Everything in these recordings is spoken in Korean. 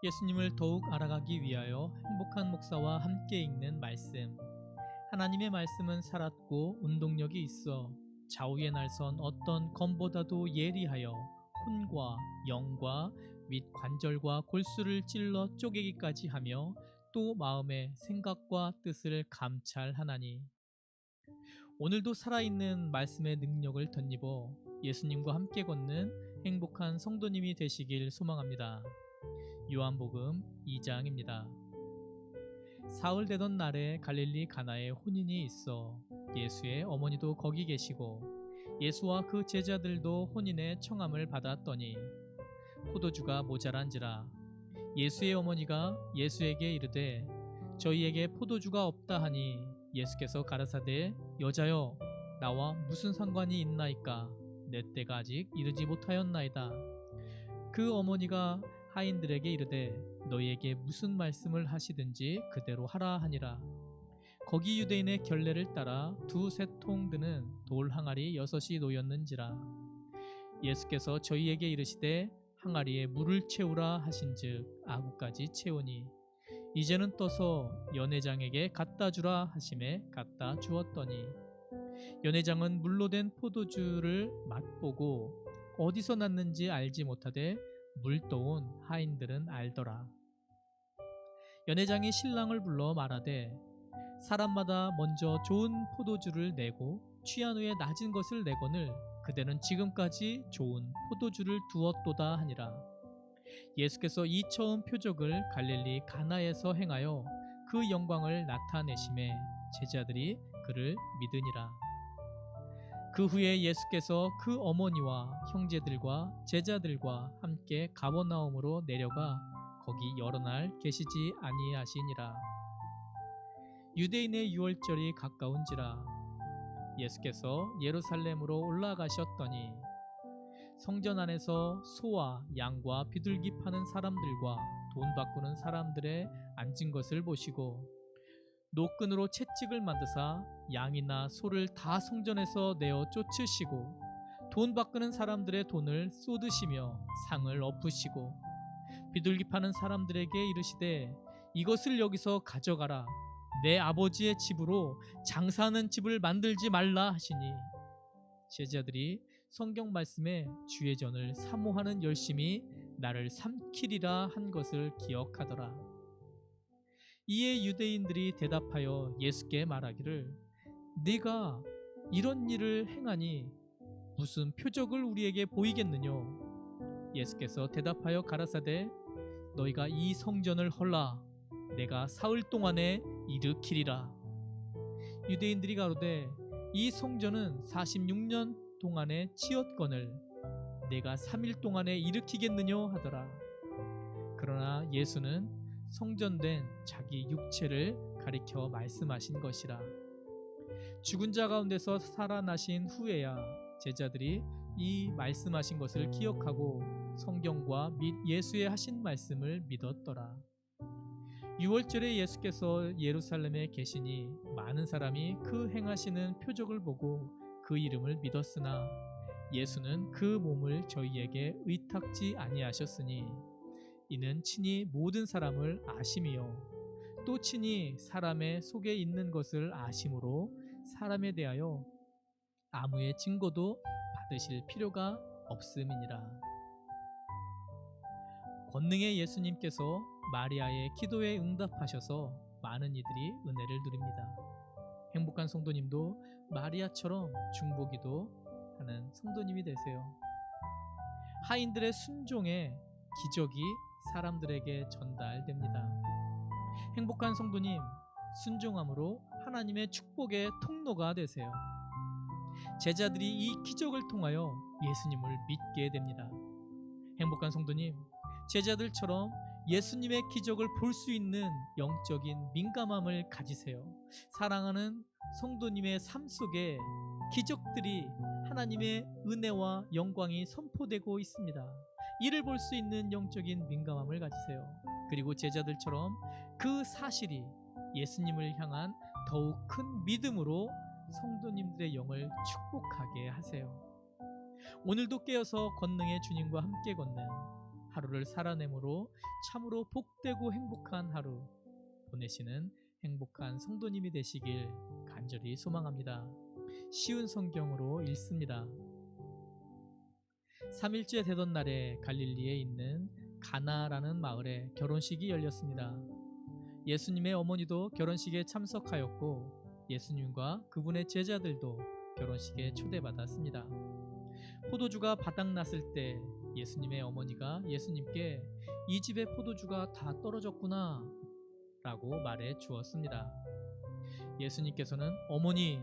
예수님을 더욱 알아가기 위하여 행복한 목사와 함께 읽는 말씀. 하나님의 말씀은 살았고 운동력이 있어 좌우에 날선 어떤 검보다도 예리하여 혼과 영과 및 관절과 골수를 찔러 쪼개기까지 하며 또 마음의 생각과 뜻을 감찰하나니. 오늘도 살아있는 말씀의 능력을 덧입어 예수님과 함께 걷는 행복한 성도님이 되시길 소망합니다. 요한복음 2장입니다. 사흘 되던 날에 갈릴리 가나에 혼인이 있어 예수의 어머니도 거기 계시고 예수와 그 제자들도 혼인의 청함을 받았더니 포도주가 모자란지라. 예수의 어머니가 예수에게 이르되 저희에게 포도주가 없다 하니 예수께서 가라사대 여자여 나와 무슨 상관이 있나이까 내 때가 아직 이르지 못하였나이다. 그 어머니가 하인들에게 이르되 너희에게 무슨 말씀을 하시든지 그대로 하라 하니라. 거기 유대인의 결례를 따라 두세 통 드는 돌 항아리 6이 놓였는지라. 예수께서 저희에게 이르시되 항아리에 물을 채우라 하신즉 아구까지 채우니 이제는 떠서 연회장에게 갖다 주라 하심에 갖다 주었더니 연회장은 물로 된 포도주를 맛보고 어디서 났는지 알지 못하되 물떠온 하인들은 알더라. 연회장이 신랑을 불러 말하되 사람마다 먼저 좋은 포도주를 내고 취한 후에 낮은 것을 내거늘 그대는 지금까지 좋은 포도주를 두었도다 하니라. 예수께서 이 처음 표적을 갈릴리 가나에서 행하여 그 영광을 나타내심에 제자들이 그를 믿으니라. 그 후에 예수께서 그 어머니와 형제들과 제자들과 함께 가버나움으로 내려가 거기 여러 날 계시지 아니하시니라. 유대인의 유월절이 가까운지라. 예수께서 예루살렘으로 올라가셨더니 성전 안에서 소와 양과 비둘기 파는 사람들과 돈 바꾸는 사람들의 앉은 것을 보시고 노끈으로 채찍을 만드사 양이나 소를 다 성전에서 내어 쫓으시고 돈 바꾸는 사람들의 돈을 쏟으시며 상을 엎으시고 비둘기 파는 사람들에게 이르시되 이것을 여기서 가져가라. 내 아버지의 집으로 장사하는 집을 만들지 말라 하시니 제자들이 성경 말씀에 주의 전을 사모하는 열심이 나를 삼키리라 한 것을 기억하더라. 이에 유대인들이 대답하여 예수께 말하기를 네가 이런 일을 행하니 무슨 표적을 우리에게 보이겠느냐. 예수께서 대답하여 가라사대 너희가 이 성전을 헐라 내가 사흘 동안에 일으키리라. 유대인들이 가로되 이 성전은 46년 동안에 지었거늘 내가 3일 동안에 일으키겠느냐 하더라. 그러나 예수는 성전된 자기 육체를 가리켜 말씀하신 것이라. 죽은 자 가운데서 살아나신 후에야 제자들이 이 말씀하신 것을 기억하고 성경과 및 예수의 하신 말씀을 믿었더라. 유월절에 예수께서 예루살렘에 계시니 많은 사람이 그 행하시는 표적을 보고 그 이름을 믿었으나 예수는 그 몸을 저희에게 의탁지 아니하셨으니 이는 친히 모든 사람을 아심이요 또 친히 사람의 속에 있는 것을 아심으로 사람에 대하여 아무의 증거도 받으실 필요가 없음이니라. 권능의 예수님께서 마리아의 기도에 응답하셔서 많은 이들이 은혜를 누립니다. 행복한 성도님도 마리아처럼 중보기도 하는 성도님이 되세요. 하인들의 순종의 기적이 사람들에게 전달됩니다. 행복한 성도님, 순종함으로 하나님의 축복의 통로가 되세요. 제자들이 이 기적을 통하여 예수님을 믿게 됩니다. 행복한 성도님, 제자들처럼 예수님의 기적을 볼 수 있는 영적인 민감함을 가지세요. 사랑하는 성도님의 삶 속에 기적들이 하나님의 은혜와 영광이 선포되고 있습니다. 이를 볼 수 있는 영적인 민감함을 가지세요. 그리고 제자들처럼 그 사실이 예수님을 향한 더욱 큰 믿음으로 성도님들의 영을 축복하게 하세요. 오늘도 깨어서 권능의 주님과 함께 걷는 하루를 살아내므로 참으로 복되고 행복한 하루 보내시는 행복한 성도님이 되시길 간절히 소망합니다. 쉬운 성경으로 읽습니다. 3일째 되던 날에 갈릴리에 있는 가나라는 마을에 결혼식이 열렸습니다. 예수님의 어머니도 결혼식에 참석하였고 예수님과 그분의 제자들도 결혼식에 초대받았습니다. 포도주가 바닥났을 때 예수님의 어머니가 예수님께 이 집의 포도주가 다 떨어졌구나 라고 말해 주었습니다. 예수님께서는 어머니,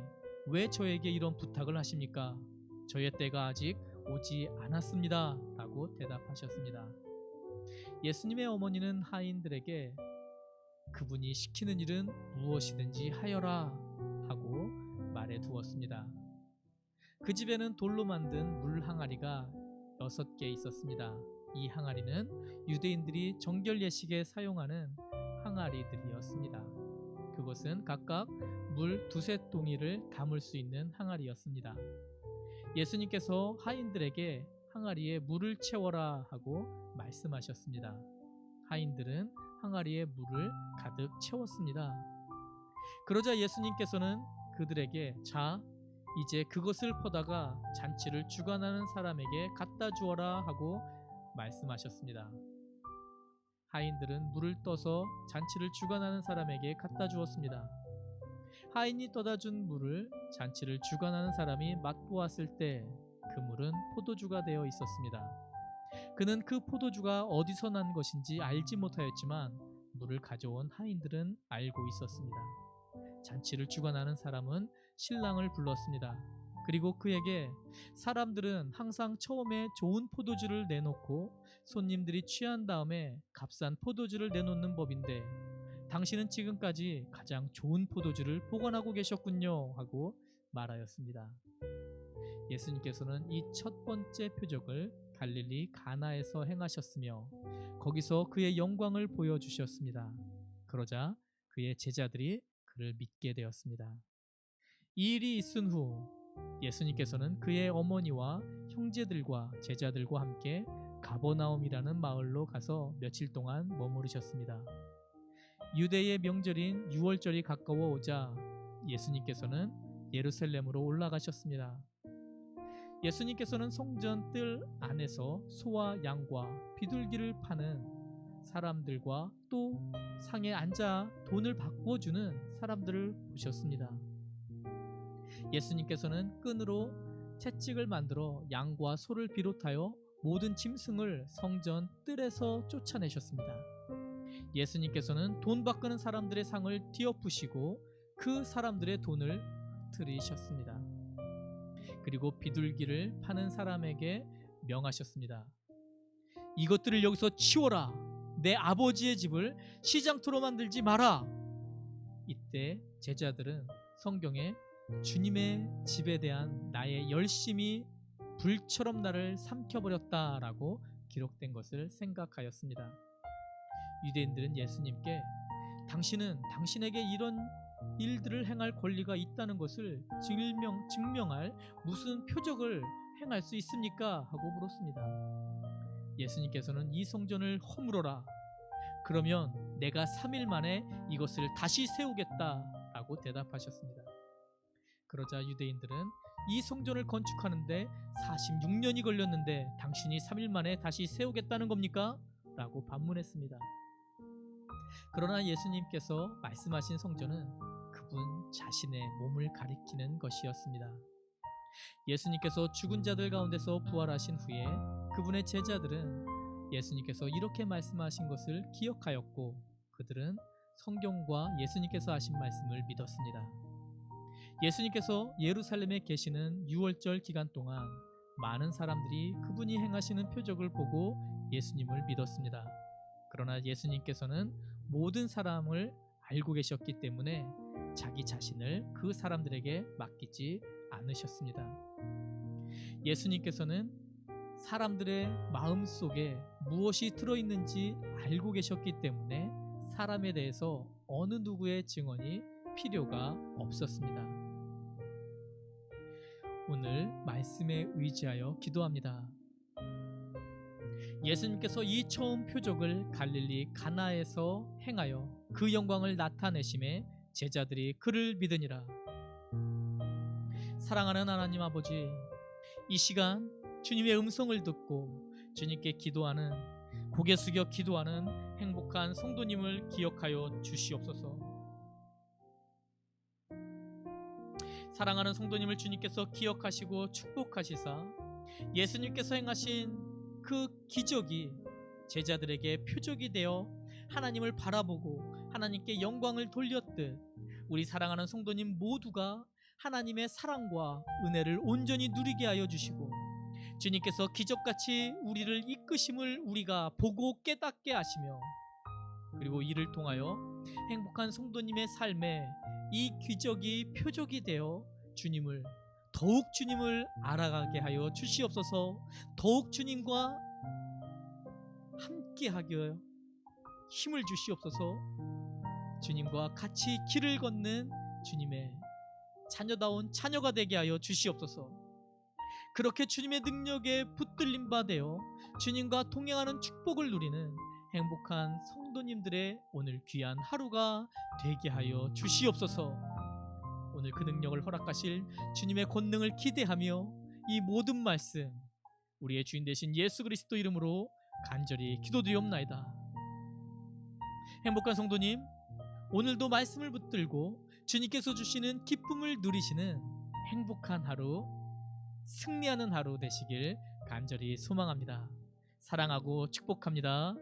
왜 저에게 이런 부탁을 하십니까? 저의 때가 아직 오지 않았습니다 라고 대답하셨습니다. 예수님의 어머니는 하인들에게 그분이 시키는 일은 무엇이든지 하여라 하고 말해 두었습니다. 그 집에는 돌로 만든 물 항아리가 6개 있었습니다. 이 항아리는 유대인들이 정결 예식에 사용하는 항아리들이었습니다. 그것은 각각 물 2-3동이를 담을 수 있는 항아리였습니다. 예수님께서 하인들에게 항아리에 물을 채워라 하고 말씀하셨습니다. 하인들은 항아리에 물을 가득 채웠습니다. 그러자 예수님께서는 그들에게 자, 이제 그것을 퍼다가 잔치를 주관하는 사람에게 갖다 주어라 하고 말씀하셨습니다. 하인들은 물을 떠서 잔치를 주관하는 사람에게 갖다 주었습니다. 하인이 떠다 준 물을 잔치를 주관하는 사람이 맛보았을 때 그 물은 포도주가 되어 있었습니다. 그는 그 포도주가 어디서 난 것인지 알지 못하였지만 물을 가져온 하인들은 알고 있었습니다. 잔치를 주관하는 사람은 신랑을 불렀습니다. 그리고 그에게 사람들은 항상 처음에 좋은 포도주를 내놓고 손님들이 취한 다음에 값싼 포도주를 내놓는 법인데 당신은 지금까지 가장 좋은 포도주를 보관하고 계셨군요 하고 말하였습니다. 예수님께서는 이 첫 번째 표적을 갈릴리 가나에서 행하셨으며 거기서 그의 영광을 보여주셨습니다. 그러자 그의 제자들이 그를 믿게 되었습니다. 이 일이 있은 후 예수님께서는 그의 어머니와 형제들과 제자들과 함께 가버나움이라는 마을로 가서 며칠 동안 머무르셨습니다. 유대의 명절인 유월절이 가까워 오자 예수님께서는 예루살렘으로 올라가셨습니다. 예수님께서는 성전 뜰 안에서 소와 양과 비둘기를 파는 사람들과 또 상에 앉아 돈을 바꿔주는 사람들을 보셨습니다. 예수님께서는 끈으로 채찍을 만들어 양과 소를 비롯하여 모든 짐승을 성전 뜰에서 쫓아내셨습니다. 예수님께서는 돈 바꾸는 사람들의 상을 뒤엎으시고 그 사람들의 돈을 흩트리셨습니다. 그리고 비둘기를 파는 사람에게 명하셨습니다. 이것들을 여기서 치워라. 내 아버지의 집을 시장터로 만들지 마라. 이때 제자들은 성경에 주님의 집에 대한 나의 열심이 불처럼 나를 삼켜버렸다라고 기록된 것을 생각하였습니다. 유대인들은 예수님께 당신은 당신에게 이런 일들을 행할 권리가 있다는 것을 증명할 무슨 표적을 행할 수 있습니까? 하고 물었습니다. 예수님께서는 이 성전을 허물어라. 그러면 내가 3일 만에 이것을 다시 세우겠다 라고 대답하셨습니다. 그러자 유대인들은 이 성전을 건축하는데 46년이 걸렸는데 당신이 3일 만에 다시 세우겠다는 겁니까? 라고 반문했습니다. 그러나 예수님께서 말씀하신 성전은 그분 자신의 몸을 가리키는 것이었습니다. 예수님께서 죽은 자들 가운데서 부활하신 후에 그분의 제자들은 예수님께서 이렇게 말씀하신 것을 기억하였고 그들은 성경과 예수님께서 하신 말씀을 믿었습니다. 예수님께서 예루살렘에 계시는 유월절 기간 동안 많은 사람들이 그분이 행하시는 표적을 보고 예수님을 믿었습니다. 그러나 예수님께서는 모든 사람을 알고 계셨기 때문에 자기 자신을 그 사람들에게 맡기지 않으셨습니다. 예수님께서는 사람들의 마음 속에 무엇이 들어있는지 알고 계셨기 때문에 사람에 대해서 어느 누구의 증언이 필요가 없었습니다. 오늘 말씀에 의지하여 기도합니다. 예수님께서 이 처음 표적을 갈릴리 가나에서 행하여 그 영광을 나타내심에 제자들이 그를 믿으니라. 사랑하는 하나님 아버지, 이 시간 주님의 음성을 듣고 주님께 기도하는, 고개 숙여 기도하는 행복한 성도님을 기억하여 주시옵소서. 사랑하는 성도님을 주님께서 기억하시고 축복하시사 예수님께서 행하신 그 기적이 제자들에게 표적이 되어 하나님을 바라보고 하나님께 영광을 돌렸듯 우리 사랑하는 성도님 모두가 하나님의 사랑과 은혜를 온전히 누리게 하여 주시고 주님께서 기적같이 우리를 이끄심을 우리가 보고 깨닫게 하시며, 그리고 이를 통하여 행복한 성도님의 삶에 이 기적이 표적이 되어 더욱 주님을 알아가게 하여 주시옵소서. 더욱 주님과 함께하게 힘을 주시옵소서. 주님과 같이 길을 걷는 주님의 자녀다운 자녀가 되게 하여 주시옵소서. 그렇게 주님의 능력에 붙들림 바 되어 주님과 동행하는 축복을 누리는 행복한 성도님들의 오늘 귀한 하루가 되게 하여 주시옵소서. 오늘 그 능력을 허락하실 주님의 권능을 기대하며 이 모든 말씀 우리의 주인 되신 예수 그리스도 이름으로 간절히 기도드리옵나이다. 행복한 성도님, 오늘도 말씀을 붙들고 주님께서 주시는 기쁨을 누리시는 행복한 하루, 승리하는 하루 되시길 간절히 소망합니다. 사랑하고 축복합니다.